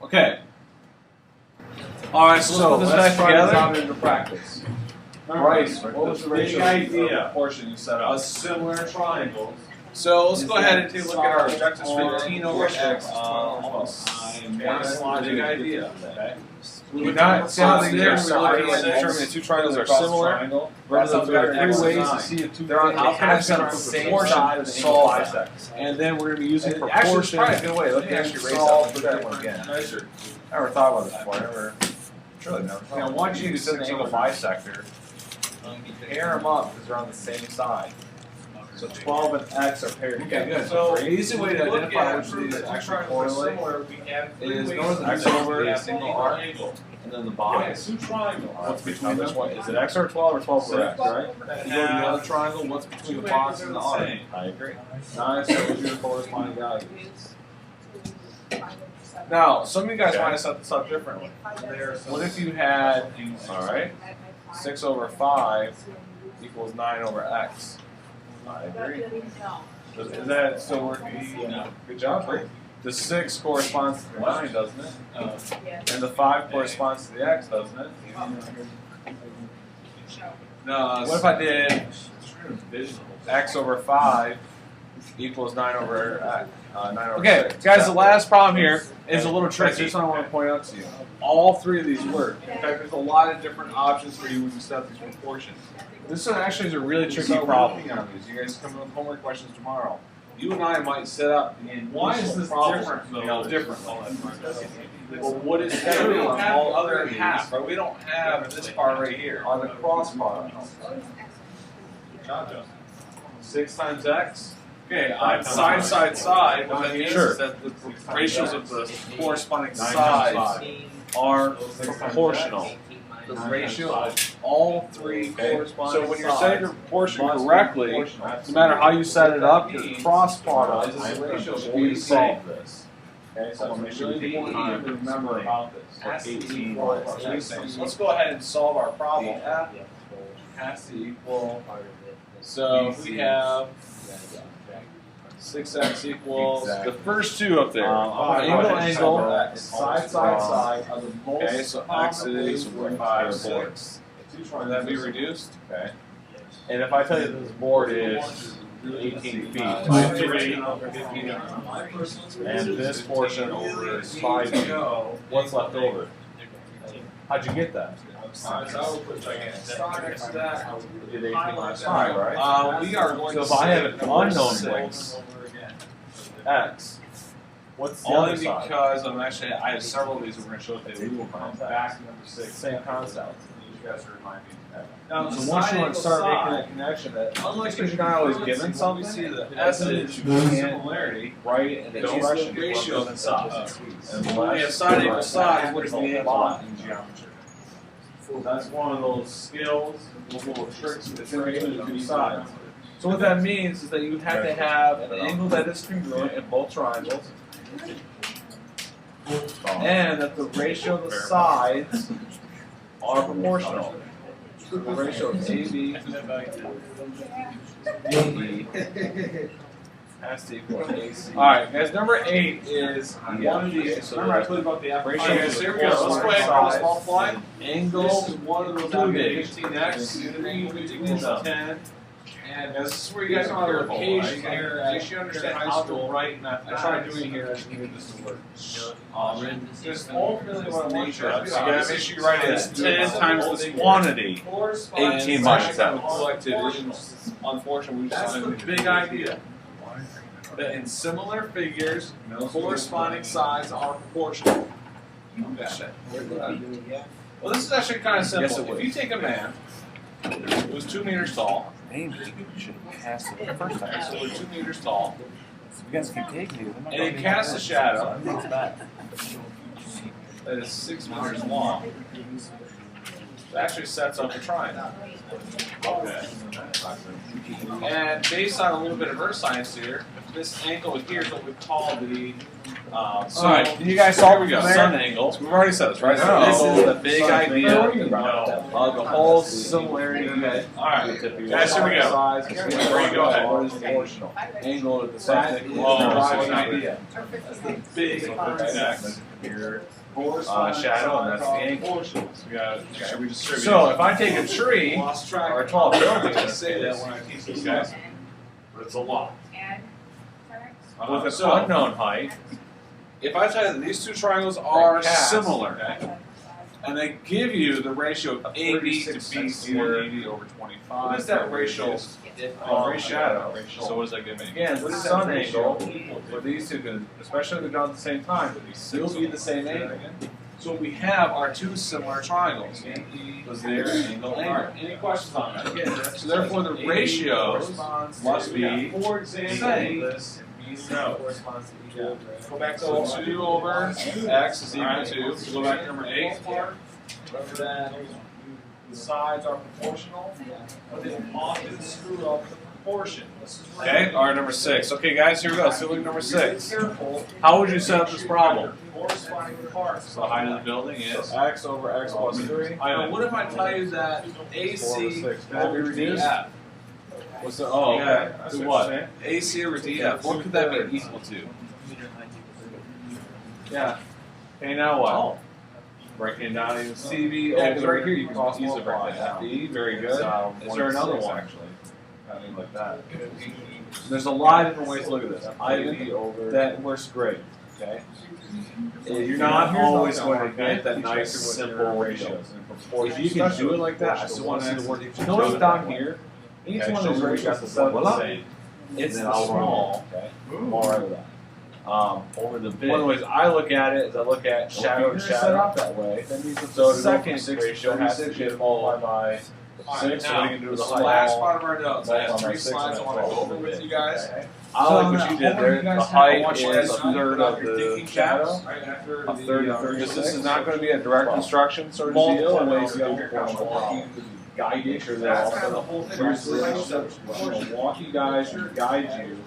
Okay. All right, so let's put this back together. Out into practice. Bryce, what was the big ratio idea? portion you set up? A similar triangle. So let's go ahead and take a look at our objectives. 15 over x. Big idea. Okay. We're not seeing there. We're looking at determining the two triangles are similar. That's There are three ways to to see if two They're on things opposite have sides the of the proportion same side to of the solve angle that. bisects. And then we're going to be using Actually, proportion. it's probably a good way. Let me actually erase that. Look at that one again. Nicer. I never thought about this before. I never. Truly never. You know, once you consider the angle bisector, pair them up because they're on the same side. So 12 and x are paired together. Okay, good. So an easy way to identify which of these actually correlate is notice x over a single arc, and then the bottom. Two triangles. What's between them? Is it x over 12 or 12 over x, right? You go to the other triangle, what's between the box and the arc? I agree. Nice, so those are your corresponding values. Now, some of you guys might have set this up differently. What if you had, all right, 6 over 5 equals 9 over x? I agree. Is that still working? Yeah. Good job, right? The 6 corresponds to the 9, doesn't it? And the 5 corresponds to the x, doesn't it? No. What if I did x over 5 equals 9 over x? 9 over Okay, 6. guys, the last problem here is a little tricky. Here's what I want to point out to you. All three of these work. In fact, there's a lot of different options for you when you set these proportions. This one actually is a really tricky So problem. working on these. You guys come up with homework questions tomorrow. You and I might set up Why is this problem, different you know, differently. Well, what is we true don't on have all the other three of half, these right? We don't have this part right here. are the cross products. Good job, Joe. 6 times x. Okay, on side, side, side, what that means Sure. is that the ratios of the corresponding 9 times sides 5. are proportional. The ratio of all three corresponding So when you're setting your sides proportion must be correctly, proportional. no matter how you set it up, the cross product I is the ratio should should be the same. solve this. Okay, so it's really important to remember about this. Has to 18 equal. So let's go ahead and solve our problem. F has to equal. So we have 6x equals the first two up there. angle, side, side are the most Okay, so x is 5, 6. Would that be reduced? Okay. And if I tell you this board is 18 feet, By 3. and this portion over is 5 feet, what's left over? How'd you get that? So I would put star next to that. I would You did 18 minus 5, right? we are going So to if I have say an number unknown 6. place, x, what's the Only other side? because I have several of these that we're going to show today. We will come back to number 6. Same concept. You guys are reminding me of that. Now, So the once side you want to start equals making side. that connection, that Unlike because you're not always given something, we see the essence essence of of similarity, right? And the Don't expression the ratio of the sides. And When we have side equals side, what is the angle? in geometry? That's one of those skills, those little tricks that you're using to two sides. So what that means is that you have to have an angle that is congruent in both triangles, and that the ratio of the sides are proportional. The ratio of AB has to equal AC. All right, guys. Number 8 is one of these. Remember I told you about the Okay, ratio. so here we go. Let's go ahead and cross multiply. Angle. This is one of those. Too big. 15x, 3 equals 10. And this is where you guys Become are careful, occasion right? here. Make sure you understand how to write math. I tried doing here. I just needed this to work. Just ultimately what I want Nature. So to you gotta make sure you write it as 10 times this Eighteen quantity. 18 minus that. Unfortunately, we just That's don't the have big idea. That in similar figures, corresponding sides are proportional. Okay. Well, this is actually kind of simple. Yes, it If would. you take a man who was 2 meters tall, Maybe you should pass it the first time. so we're 2 meters tall, You guys keep taking it. and he casts a shadow It's bad. that is 6 meters long, it actually sets up a triangle. Okay. And based on a little bit of earth science here, this angle here is what we call the So Alright, you guys solve here we go. there? Sun angle. We've already said this, right? No. Sun This angle, is the big idea of the whole similarity. Alright, guys, here we go. Size, Where you go ahead. what is proportional? Angle of the That side. is the idea. Big X here. Shadow, and that's the angle. So we got. Should we distribute? So if I take a tree or a tall building, I say that when I teach these guys, but it's a lot. With an unknown height, if I tell you that these two triangles are similar, and they give you the ratio of AB to BC, 180 over 25. What is that ratio on shadow? So what does that give me? Again, the sun angle for these two, can, especially if they're done at the same time, will be the same angle. So we have our two similar triangles. Was there angle? Any questions on that? So therefore the ratios must be the same. No. Go back to 2 over x is equal to, so go back to number 8. The sides are proportional, but they often screw up the proportion. Okay, alright, number 6. Okay guys, here we go. Sibling number 6. How would you set up this problem? Corresponding parts. So the height of the building is X over X plus 3. I know. What if I tell you that AC over reduced? DF? What's the Yeah, okay. that's To what what? you're saying. AC over DF. What could that be equal to? Yeah. Okay, now what? Oh. Breaking it down even CV Yeah, because over. right here you can cross easily break multiply. that down. FD, very good. Is there another one? Actually, kind of like that. There's a lot of different ways to look at this. That works great. Okay. You're not always going to get that nice simple ratio. If you can do it like that, I still want to see the word. Notice down here, each one of these ratios is the same. It's the small. Okay. I'm all right with that. Over the big. One of the ways I look at it is I look at shadow to shadow. Set up that way. So the second ratio has to get multiplied by 6. So what are you going to do with the the last height? part of our notes. I have 3 slides I want to go over with you guys. I like what you did there. The height is a third of the shadow. A third of 36. This is not going to be a direct construction sort of deal. Multiple Ways to go proportional. Guide you through that. Here's the walk you guys and guide you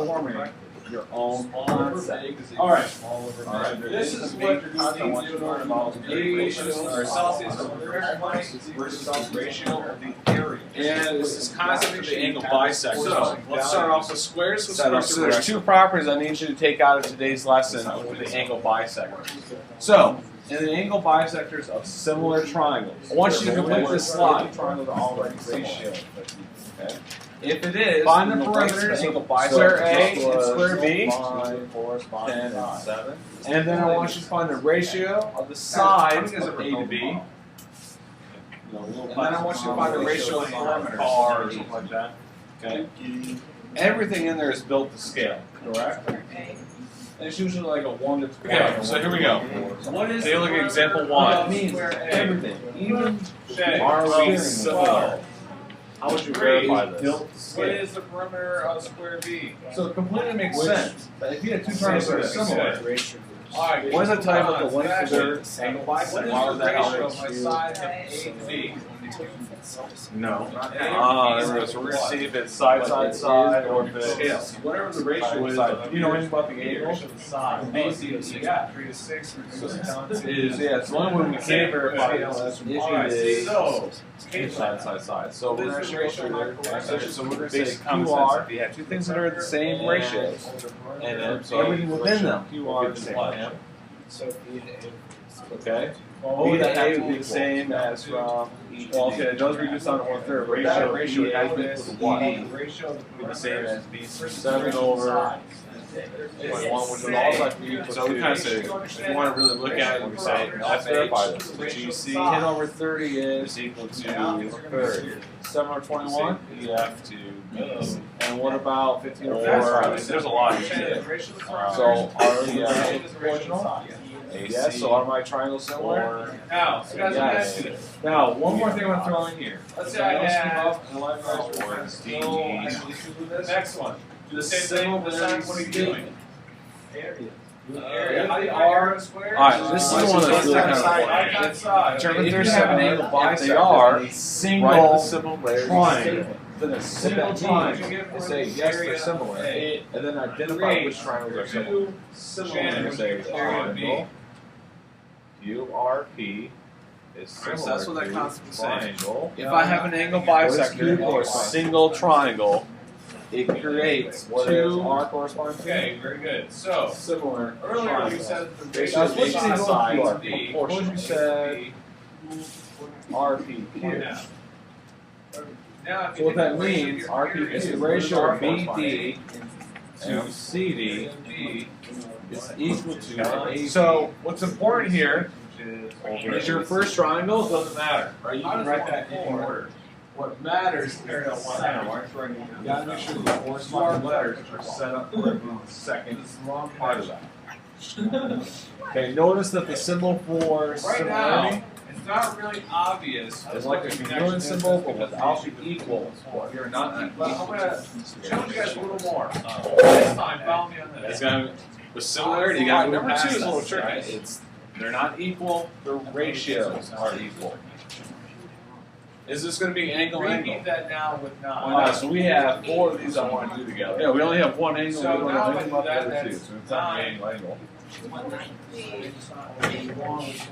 forming your own concept. All right. This is what I want you to learn about deviation or Celsius versus ratio of the area. And this is concept of the angle bisector. So let's start off with squares. So there's 2 properties I need you to take out of today's lesson with the angle bisector. So, in the angle bisectors of similar triangles, I want you to complete this slide. Triangles are already similar. Okay. If it is, Find the perimeters of square A and square B, 10 and 7. And then I want you to find the ratio of the sides of A to B. And then I want you to find the ratio of the perimeter R or something like that. Okay. Everything in there is built to scale, correct? And it's usually like a 1 to 12. Okay, so here we go. What is Take a look at example It 1. means everything, even Are we similar? How would you verify this? What is the perimeter of square B? So it completely makes sense. But if you had 2 triangles that are similar, Alright, what does it tell you about the length of their angle bisector? Why would that ratio of my sides of A to B? No. There we go. So we're going to see if it's side, side, side, or if it's Whatever the ratio is. Do you know anything about the angle? Yeah, 3 to 6. Yeah, it's the only way we can verify this is So, side, side. So we're going to show you there. So we're going to say basic common sense. QR. If you have Two things that are the same ratios, and then so everything within them will be the same. Okay. B to A would be the same as from. Well, okay, it does reduce down to 1/3, but that ratio has been equal to what? Would be the same as B 7 over 1, which would also have to be equal to. So we kind of say, if you want to really look at it, we say Let's verify this. GC 10 over 30 is equal to 7 over 21. EF to B. And what about 15 over Or 4? there's a lot you can do. So are the proportional? AC. Yes, so are my triangles similar? Or now, so guys, Yes. Now, one more thing I want to throw in here. let's say I have next one. Do the same thing this time. What are you doing? Area. R squared. Alright, this is the one that's really kind of Right-hand side. Determine If their you have an 7 angle if they bisector, are Right single the civil layers. triangle. then a single triangle. Say yes, they're similar, and then identify which triangles are similar. Similar. Say Area B. triangle. URP is similar So that's what that to concept is saying. triangle. If I have an angle What is bisector Q or a single triangle, it creates What does two. R correspond to? Okay, very good. So Similar. earlier you said the Basically, ratio what's of the angle sides of B. proportion? You said RPQ. Now, if So you what that think the ratio of means, your RP areas is the is ratio of corresponding BD to CD is equal to AC. So what's important here is your first triangle doesn't matter, right? You can write that in order. What matters is the second. You gotta make sure the corresponding letters are set up for the second part of that. Okay, notice that the symbol for Right similarity now, it's not really obvious. is like a congruent symbol, but without the equals. You're not. But I'm gonna show you guys a little more. This time, follow me on this. It's gonna with similarity. You gotta Number move past two is a little that, tricky. right? They're not equal. The ratios are equal. Is this going to be angle? Repeat that now with nine. So we have 4 of these I want to do together. Yeah, we only have one angle. So we don't now have if I anything do about the that, other two. that's So it's not an 9. angle.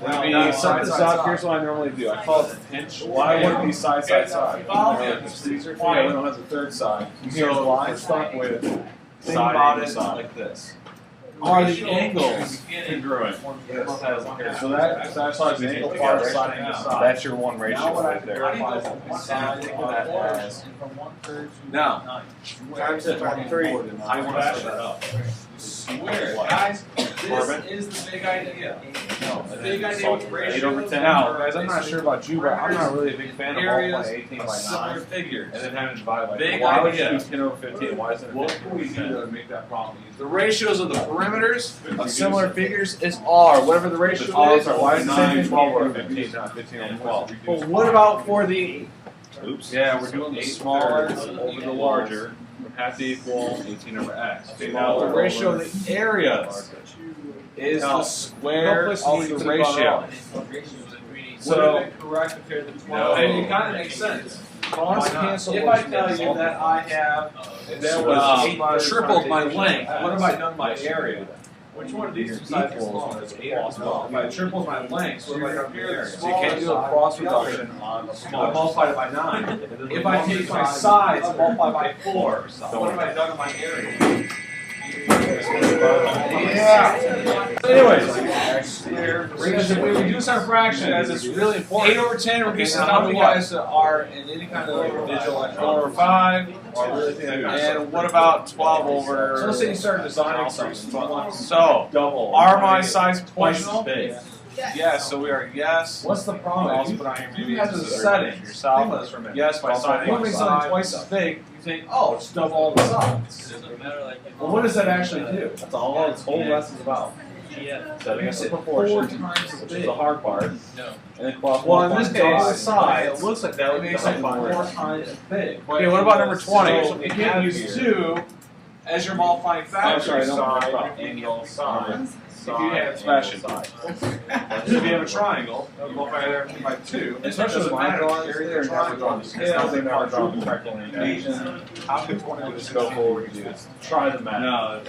Now, set this up. Here's what I normally do. I call it a pinch. Why wouldn't it be side, side, side? Follow me. These are yeah, we don't have the third side. Here's why I'm stuck with Think side about angle it side. like this. Are the angles Congruent. Yes. So that satisfies the angle part of side angle side. That's your one ratio Now what I right there. verify is that the side angle that has Now, times it 23. I want to set that up. Swear, guys, this is the big idea. The big idea with ratios. Now, guys, I'm not sure about you, but I'm not really a big fan of Areas multiplying 18 of by similar 9 figures. and then having to divide by Big 4. Why would idea. you do 10 over 15? Why isn't it What 15? can we do to make that problem easier? The ratios of the perimeters of similar figures is R, whatever the ratio Oh, is. sorry, why is the same 9, thing 12 over 15, not 15 over 12? But what about for the Oops. Yeah, we're doing the smaller over the larger. Would have to equal 18 over x. Okay, now the ratio of the areas is Now, the square no of place to the put ratio. So, No, it kind of makes sense. cross cancel. If I tell you that I have tripled my length, what have I done my area? Which one of these two sides is smaller? It's 8 or 12. If I tripled my length, what have I done my area? So you can't do a cross reduction on a I smaller. multiply it by 9. If I take my sides and multiply by 4, what have I done in my area? Yeah. Anyways, we reduce our fraction as it's really important. 8 over 10 reduces how many guys are in any kind of digital, like 4 over 5. And what about 12 over? So let's say you start designing something. So, Double. are my sides twice as proportional? big? Yes, so we are yes. What's the problem? Also put on your maybe as a setting yourself. Think about this for a minute. Yes, by side. If you make something twice as big, you think, oh, it's double all the sides. Well, what does that actually do? That's all this whole lesson's about. Setting up the proportion, which is the hard part. And then cross Well, in this multiplying case, double sides. it looks like that would make Something something more 4 times as big. Okay, what about number 20? So you can't use 2 as your multiplying factor. I'm sorry, no, Side, angle, side. If you have fashion. If you have a triangle, multiply everything by 2. Especially with my drawings, they're never drawn the scale, they never drawn the correct orientation. How could 20 Just go forward and do this. Try the math. No,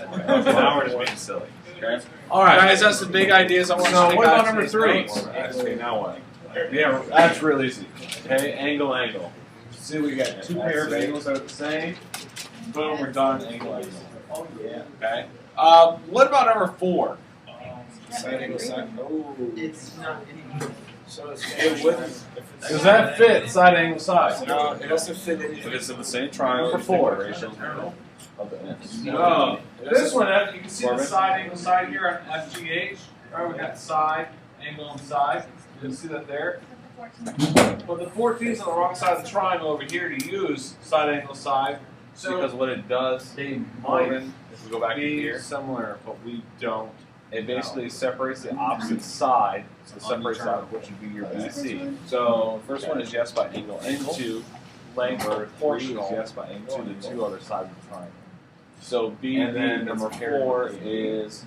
Now we're just being silly. Okay? Alright, guys, that's the big ideas I want to So what about number number 3? 3? Okay, now what? Yeah, that's real easy. Okay, angle, angle. See, we got 2 pair of angles that are the same. Boom, we're done. Angle, angle. Oh, yeah. Okay. What about number 4? Side angle, side. Oh. It's not any. So it's It wouldn't. Does that fit side angle, side? No, it doesn't fit If anything. it's in the same triangle, Number 4. of the ends. No. This one, you can see the Corbin? side angle side here on FGH. Right, we got side, angle, and side. You can see that there. But the 14 is on the wrong side of the triangle over here to use side angle side. So Because what it does, they Corbin, if we go back to be here, similar, but we don't. it basically separates the opposite side, so the separate side, which would be your BC. So first one is yes by angle, angle. 2, length or 3 is yes by angle, and the 2 other sides of the triangle. So B, And then number number 4 is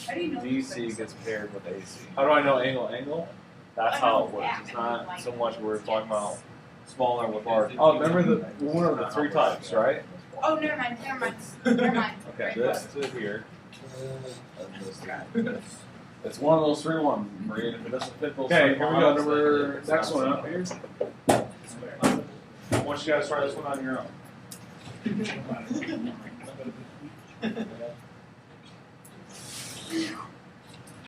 DC gets paired with AC. How do I know angle, angle? That's how it works. It's not so much we're talking about smaller with large. Oh, remember the one of the 3 types, right? Oh, never mind. Never mind. Okay, this to here. It's one of those 3 ones, Maria. If it doesn't fit those Okay, three here we go. models, Number then it's next not one up here. I want you guys to try this one on your own.